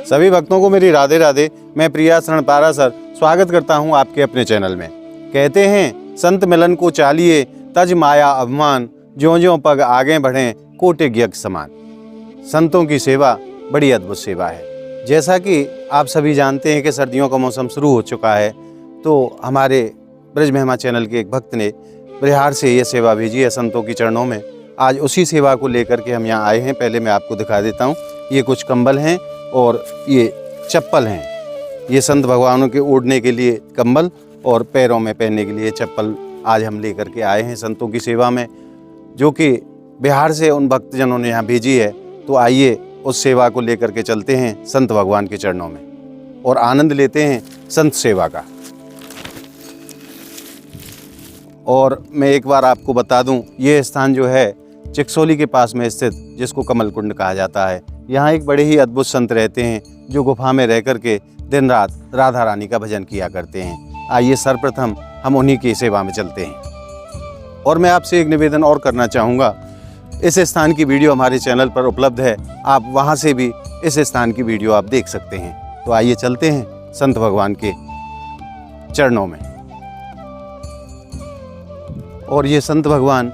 सभी भक्तों को मेरी राधे राधे। मैं प्रिया शरण पारासर स्वागत करता हूं आपके अपने चैनल में। कहते हैं संत मिलन को चालिए तज माया अभिमान, ज्यों ज्यों पग आगे बढ़ें कोटि यज्ञ समान। संतों की सेवा बड़ी अद्भुत सेवा है। जैसा कि आप सभी जानते हैं कि सर्दियों का मौसम शुरू हो चुका है, तो हमारे ब्रज महिमा चैनल के एक भक्त ने बिहार से ये सेवा भेजी है संतों की चरणों में। आज उसी सेवा को लेकर के हम यहाँ आए हैं। पहले मैं आपको दिखा देता हूँ। ये कुछ कंबल हैं और ये चप्पल हैं। ये संत भगवानों के ओढ़ने के लिए कंबल और पैरों में पहनने के लिए चप्पल आज हम लेकर के आए हैं संतों की सेवा में, जो कि बिहार से उन भक्तजनों ने यहाँ भेजी है। तो आइए उस सेवा को लेकर के चलते हैं संत भगवान के चरणों में और आनंद लेते हैं संत सेवा का। और मैं एक बार आपको बता दूं, ये स्थान जो है चिकसोली के पास में स्थित, जिसको कमल कुंड कहा जाता है। यहाँ एक बड़े ही अद्भुत संत रहते हैं जो गुफा में रह कर के दिन रात राधा रानी का भजन किया करते हैं। आइए सर्वप्रथम हम उन्हीं की सेवा में चलते हैं। और मैं आपसे एक निवेदन और करना चाहूँगा, इस स्थान की वीडियो हमारे चैनल पर उपलब्ध है। आप वहाँ से भी इस स्थान की वीडियो आप देख सकते हैं। तो आइए चलते हैं संत भगवान के चरणों में। और ये संत भगवान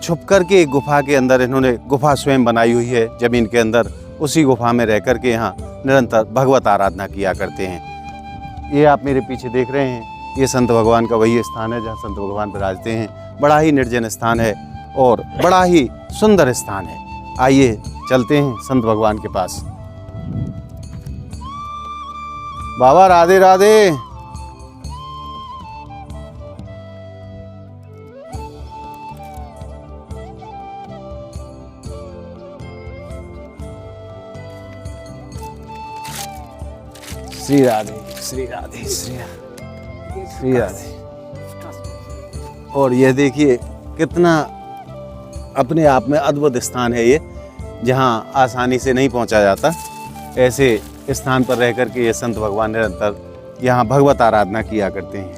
छुप कर के एक गुफा के अंदर, इन्होंने गुफा स्वयं बनाई हुई है जमीन के अंदर। उसी गुफा में रह कर के यहाँ निरंतर भगवत आराधना किया करते हैं। ये आप मेरे पीछे देख रहे हैं, ये संत भगवान का वही स्थान है जहाँ संत भगवान विराजते हैं। बड़ा ही निर्जन स्थान है और बड़ा ही सुंदर स्थान है। आइए चलते हैं संत भगवान के पास। बाबा राधे राधे। श्री राधे श्री राधे श्री राधे। और यह देखिए कितना अपने आप में अद्भुत स्थान है ये, जहाँ आसानी से नहीं पहुँचा जाता। ऐसे स्थान पर रह कर के ये संत भगवान निरंतर यहाँ भगवत आराधना किया करते हैं।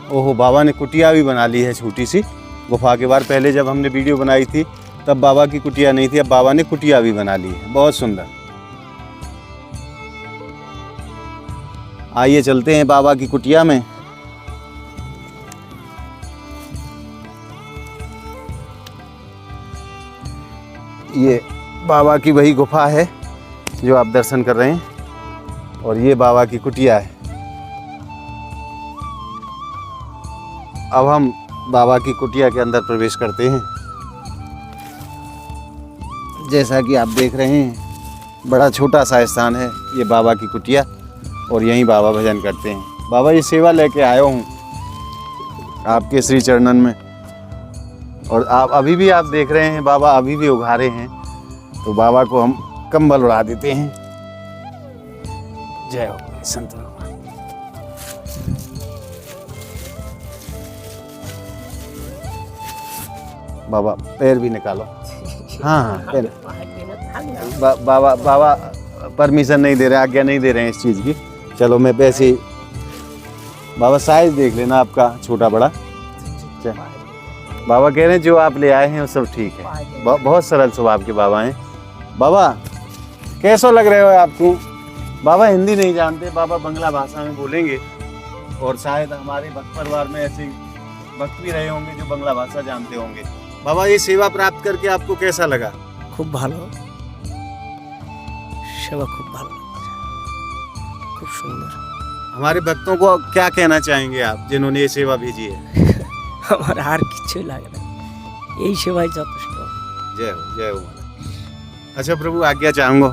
ओहो, बाबा ने कुटिया भी बना ली है छोटी सी गुफा के बाहर। पहले जब हमने वीडियो बनाई थी तब बाबा की कुटिया नहीं थी, अब बाबा ने कुटिया भी बना ली है। बहुत सुंदर। आइए चलते हैं बाबा की कुटिया में। ये बाबा की वही गुफा है जो आप दर्शन कर रहे हैं, और ये बाबा की कुटिया है। अब हम बाबा की कुटिया के अंदर प्रवेश करते हैं। जैसा कि आप देख रहे हैं, बड़ा छोटा सा स्थान है ये बाबा की कुटिया, और यहीं बाबा भजन करते हैं। बाबा ये सेवा लेके आया हूँ आपके श्री चरणन में, और आप अभी भी आप देख रहे हैं बाबा अभी भी उघारे हैं। तो बाबा को हम कंबल उड़ा देते हैं। जय हो संत भगवान। बाबा पैर भी निकालो। हाँ हाँ पैर। बाबा परमिशन नहीं दे रहे, आज्ञा नहीं दे रहे हैं इस चीज़ की। चलो मैं वैसे ही, बाबा साइज देख लेना आपका छोटा बड़ा। बाबा कह रहे हैं जो आप ले आए हैं वो सब ठीक है। बहुत सरल स्वभाव के बाबा हैं। बाबा कैसा लग रहे हो आपको? बाबा हिंदी नहीं जानते, बाबा बांग्ला भाषा में बोलेंगे। और शायद हमारे भक्त परिवार में ऐसे भक्त भी रहे होंगे जो बांग्ला भाषा जानते होंगे। बाबा ये सेवा प्राप्त करके आपको कैसा लगा? खूब भालो सेवा, खूब भालो, खूब सुंदर। हमारे भक्तों को क्या कहना चाहेंगे आप जिन्होंने ये सेवा भेजी है? हमारा हार किच्छू लग रहा, यही सेवा যথেষ্ট। जय हो जय हो। अच्छा प्रभु आज्ञा चाहूँगा,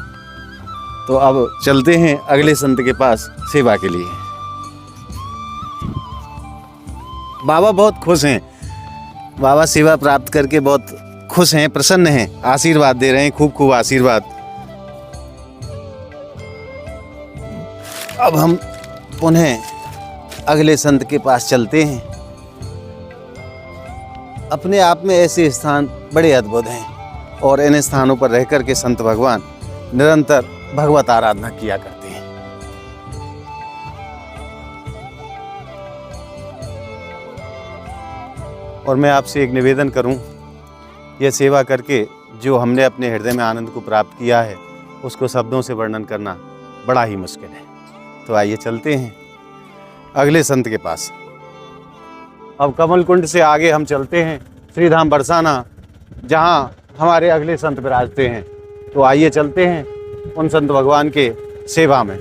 तो अब चलते हैं अगले संत के पास सेवा के लिए। बाबा बहुत खुश हैं। बाबा सेवा प्राप्त करके बहुत खुश हैं, प्रसन्न हैं, आशीर्वाद दे रहे हैं, खूब खूब आशीर्वाद। अब हम पुनः अगले संत के पास चलते हैं। अपने आप में ऐसे स्थान बड़े अद्भुत हैं, और इन स्थानों पर रहकर के संत भगवान निरंतर भगवत आराधना किया करते हैं। और मैं आपसे एक निवेदन करूं, यह सेवा करके जो हमने अपने हृदय में आनंद को प्राप्त किया है उसको शब्दों से वर्णन करना बड़ा ही मुश्किल है। तो आइए चलते हैं अगले संत के पास। अब कमल कुंड से आगे हम चलते हैं श्रीधाम बरसाना, जहां हमारे अगले संत विराजते हैं। तो आइए चलते हैं उन संत भगवान के सेवा में।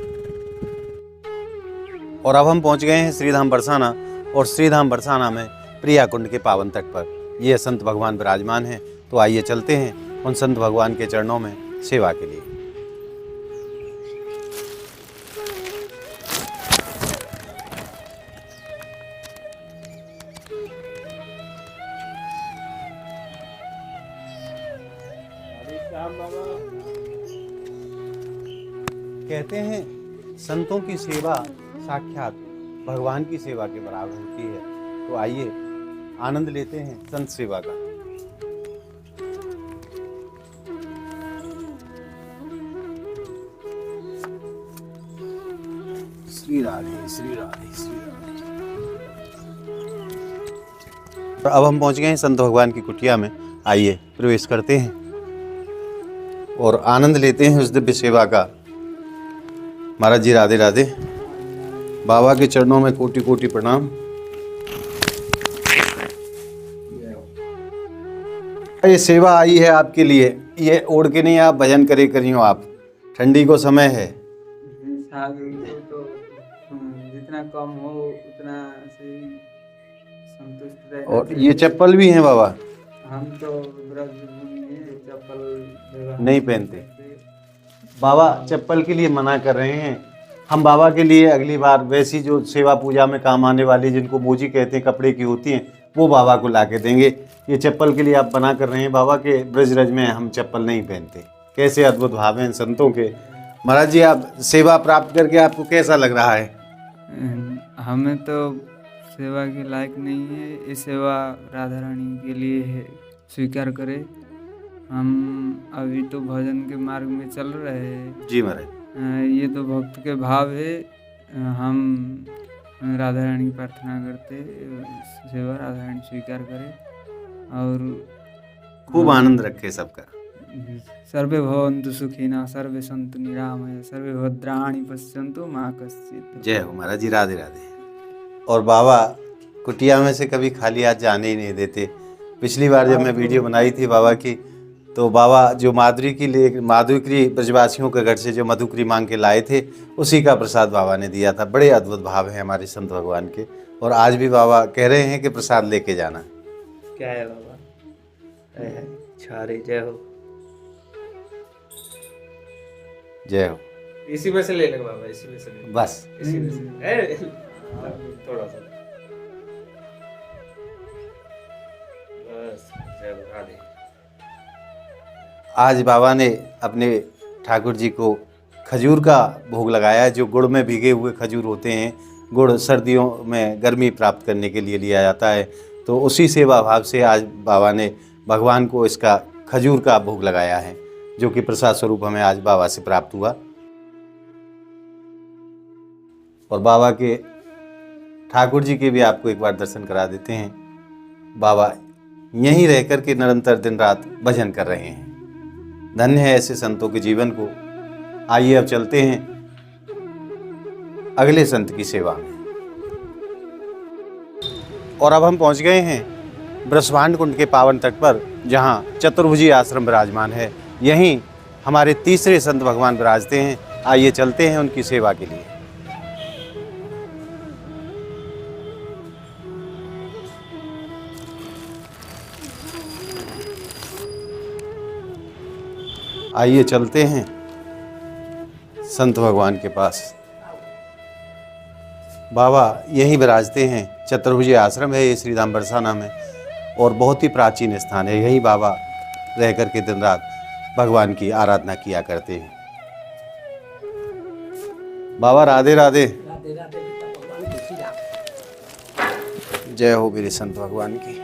और अब हम पहुंच गए हैं श्रीधाम बरसाना, और श्रीधाम बरसाना में प्रिया कुंड के पावन तट पर ये संत भगवान विराजमान हैं। तो आइए चलते हैं उन संत भगवान के चरणों में सेवा के लिए। कहते हैं संतों की सेवा साक्षात भगवान की सेवा के बराबर होती है। तो आइए आनंद लेते हैं संत सेवा का। श्री राधे श्री राधे श्री राधे। अब हम पहुंच गए हैं संत भगवान की कुटिया में। आइए प्रवेश करते हैं और आनंद लेते हैं उस दिव्य सेवा का। महाराज जी राधे राधे। बाबा के चरणों में कोटि कोटि प्रणाम। ये सेवा आई है आपके लिए, ये ओढ़ के नहीं आप भजन करे करियो। आप ठंडी को समय है, तो जितना कम हो उतना से संतुष्ट रहे। और ये चप्पल भी हैं बाबा, हम तो चप्पल नहीं पहनते। बाबा चप्पल के लिए मना कर रहे हैं। हम बाबा के लिए अगली बार वैसी जो सेवा पूजा में काम आने वाली, जिनको मोजी कहते हैं, कपड़े की होती हैं, वो बाबा को ला के देंगे। ये चप्पल के लिए आप मना कर रहे हैं। बाबा के ब्रजरज में हम चप्पल नहीं पहनते। कैसे अद्भुत भाव हैं संतों के। महाराज जी आप सेवा प्राप्त करके आपको कैसा लग रहा है? हमें तो सेवा के लायक नहीं है, ये सेवा राधा रानी के लिए है, स्वीकार करें। हम अभी तो भजन के मार्ग में चल रहे हैं। जी महाराज। ये तो भक्त के भाव है। हम राधा रानी की प्रार्थना करते, सेवा राधा रानी स्वीकार करें और खूब आनंद रखे सबका। सर्वे भवन्तु सुखिनः, सर्वे सन्तु निरामया, सर्वे भद्राणि पश्यन्तु मा कश्चित्। जय हो महाराज जी राधे राधे। और बाबा कुटिया में से कभी खाली हाथ जाने ही नहीं देते। पिछली बार जब मैं वीडियो बनाई थी बाबा की, तो बाबा जो माधुकरी ब्रजवासियों के घर से जो मधुकरी मांग के लाए थे, उसी का प्रसाद बाबा ने दिया था। बड़े अद्भुत भाव हैं हमारे संत भगवान के। और आज भी बाबा कह रहे हैं कि प्रसाद लेके जाना। क्या है बाबा? छारे जय हो। जय हो। इसी में से ले लेंगे बाबा, इसी में से ले लेंगे। बस इसी में से थोड़ा सा बस। जय हो राधे। आज बाबा ने अपने ठाकुर जी को खजूर का भोग लगाया, जो गुड़ में भीगे हुए खजूर होते हैं। गुड़ सर्दियों में गर्मी प्राप्त करने के लिए लिया जाता है। तो उसी सेवा भाव से आज बाबा ने भगवान को इसका खजूर का भोग लगाया है, जो कि प्रसाद स्वरूप हमें आज बाबा से प्राप्त हुआ। और बाबा के ठाकुर जी के भी आपको एक बार दर्शन करा देते हैं। बाबा यहीं रह कर के निरंतर दिन रात भजन कर रहे हैं। धन्य है ऐसे संतों के जीवन को। आइए अब चलते हैं अगले संत की सेवा में। और अब हम पहुंच गए हैं ब्रह्मांड कुंड के पावन तट पर, जहां चतुर्भुजी आश्रम विराजमान है। यहीं हमारे तीसरे संत भगवान विराजते हैं। आइए चलते हैं उनकी सेवा के लिए। आइए चलते हैं संत भगवान के पास। बाबा यहीं विराजते हैं। चतुर्भुजी आश्रम है ये श्रीधाम बरसाना में, और बहुत ही प्राचीन स्थान है। यही बाबा रह कर के दिन रात भगवान की आराधना किया करते हैं। बाबा राधे राधे। जय हो मेरे संत भगवान की।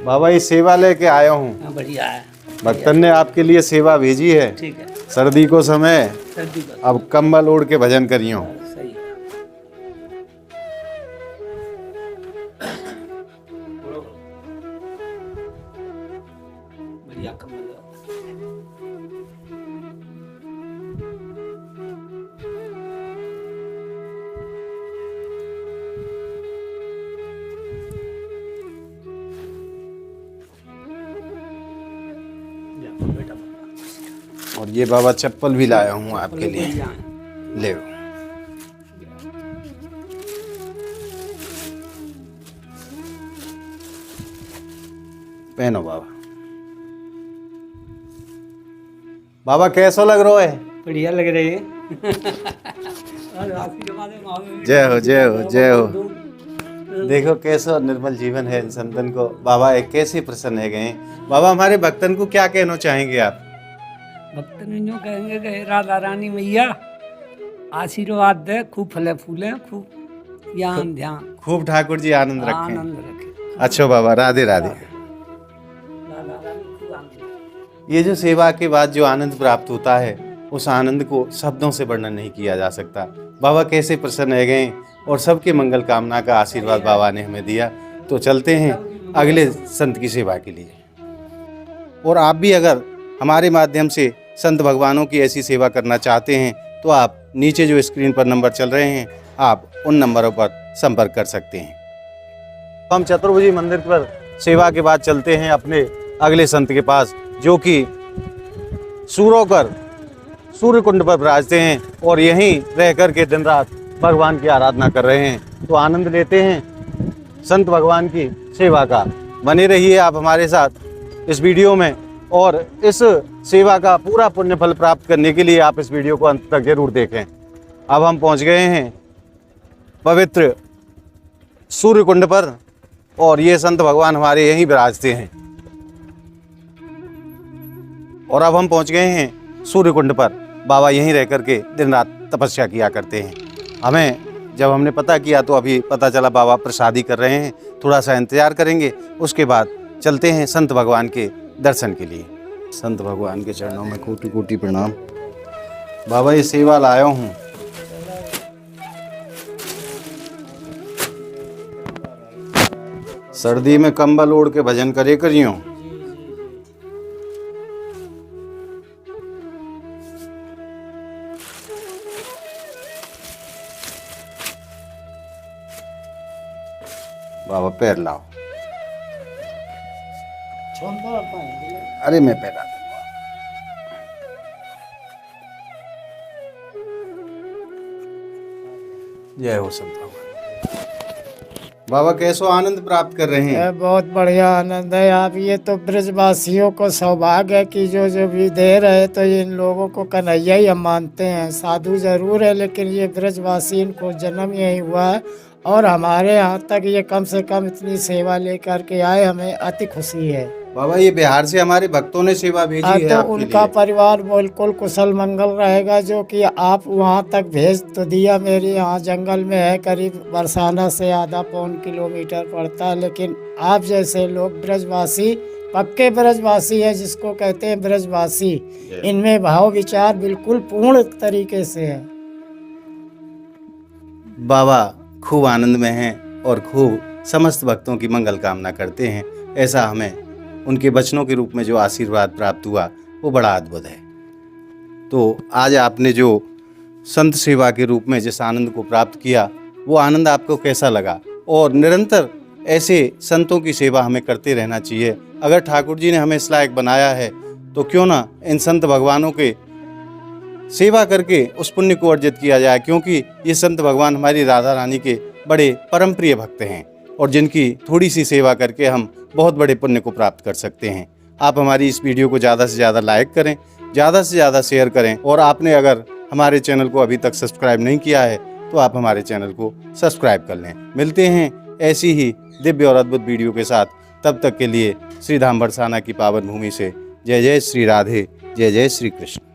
बाबा ये सेवा लेके आया हूँ। बढ़िया है। भक्तन ने आपके लिए सेवा भेजी है। ठीक है। सर्दी को समय, सर्दी का अब कंबल ओढ़ के भजन करियो। सही है। और ये बाबा चप्पल भी लाया हूँ आपके लिए, ले पहनो बाबा। बाबा कैसा लग रहा है? बढ़िया लग रही है। जय हो जय हो जय हो। देखो कैसा निर्मल जीवन है इन संतन को। बाबा एक कैसे प्रसन्न है गए। बाबा हमारे भक्तन को क्या कहना चाहेंगे आप? भक्तन जो कहेंगे कि राधा रानी मैया आशीर्वाद दे, खूब फले फूले, खूब ज्ञान ध्यान, खूब ठाकुर जी आनंद रखें। आनंद रखे। अच्छा बाबा, राधे राधे। राधा रानी खूब आनंद। ये जो सेवा के बाद जो आनंद प्राप्त होता है, उस आनंद को शब्दों से वर्णन नहीं किया जा सकता। बाबा कैसे प्रसन्न रह गए और सबके मंगल कामना का आशीर्वाद बाबा ने हमें दिया। तो चलते हैं अगले संत की सेवा के लिए। और आप भी अगर हमारे माध्यम से संत भगवानों की ऐसी सेवा करना चाहते हैं तो आप नीचे जो स्क्रीन पर नंबर चल रहे हैं, आप उन नंबरों पर संपर्क कर सकते हैं। हम चतुर्भुजी मंदिर पर सेवा के बाद चलते हैं अपने अगले संत के पास, जो कि सूरोकर सूर्य कुंड पर विराजते हैं और यहीं रह कर के दिन रात भगवान की आराधना कर रहे हैं। तो आनंद लेते हैं संत भगवान की सेवा का। बने रहिए आप हमारे साथ इस वीडियो में, और इस सेवा का पूरा पुण्य फल प्राप्त करने के लिए आप इस वीडियो को अंत तक जरूर देखें। अब हम पहुंच गए हैं पवित्र सूर्य कुंड पर और ये संत भगवान हमारे यहीं विराजते हैं। और अब हम पहुंच गए हैं सूर्य कुंड पर। बाबा यहीं रह कर के दिन रात तपस्या किया करते हैं। हमें जब हमने पता किया तो अभी पता चला बाबा प्रसादी कर रहे हैं। थोड़ा सा इंतजार करेंगे, उसके बाद चलते हैं संत भगवान के दर्शन के लिए। संत भगवान के चरणों में कोटि कोटि प्रणाम। बाबा ये सेवा लाया हूँ। सर्दी में कंबल ओढ़ के भजन करे करियो। बाबा पैर लाओ। अरे मैं पैर ला दूंगा। जय हो संत भगवान। बाबा कैसो आनंद प्राप्त कर रहे हैं? बहुत बढ़िया आनंद है। आप ये तो ब्रजवासियों को सौभाग्य है कि जो जो भी दे रहे, तो इन लोगों को कन्हैया ही हम मानते हैं। साधु जरूर है, लेकिन ये ब्रजवासी, इनको जन्म यही हुआ है और हमारे यहाँ तक ये कम से कम इतनी सेवा लेकर के आए, हमें अति खुशी है। बाबा ये बिहार से हमारे भक्तों ने सेवा भेजी है तो आपके उनका लिए। परिवार बिल्कुल कुशल मंगल रहेगा, जो कि आप वहाँ तक भेज तो दिया। मेरे यहाँ जंगल में है, करीब बरसाना से आधा पौन किलोमीटर पड़ता है, लेकिन आप जैसे लोग ब्रजवासी, पक्के ब्रजवासी है, जिसको कहते हैं ब्रजवासी, इनमें भाव विचार बिल्कुल पूर्ण तरीके से है। बाबा खूब आनंद में हैं और खूब समस्त भक्तों की मंगल कामना करते हैं। ऐसा हमें उनके वचनों के रूप में जो आशीर्वाद प्राप्त हुआ वो बड़ा अद्भुत है। तो आज आपने जो संत सेवा के रूप में जिस आनंद को प्राप्त किया, वो आनंद आपको कैसा लगा? और निरंतर ऐसे संतों की सेवा हमें करते रहना चाहिए। अगर ठाकुर जी ने हमें इस लायक बनाया है तो क्यों ना इन संत भगवानों के सेवा करके उस पुण्य को अर्जित किया जाए, क्योंकि ये संत भगवान हमारी राधा रानी के बड़े परम प्रिय भक्त हैं और जिनकी थोड़ी सी सेवा करके हम बहुत बड़े पुण्य को प्राप्त कर सकते हैं। आप हमारी इस वीडियो को ज़्यादा से ज़्यादा लाइक करें, ज़्यादा से ज़्यादा शेयर करें, और आपने अगर हमारे चैनल को अभी तक सब्सक्राइब नहीं किया है तो आप हमारे चैनल को सब्सक्राइब कर लें। मिलते हैं ऐसी ही दिव्य और अद्भुत वीडियो के साथ। तब तक के लिए श्री धाम बरसाना की पावन भूमि से जय जय श्री राधे, जय जय श्री कृष्ण।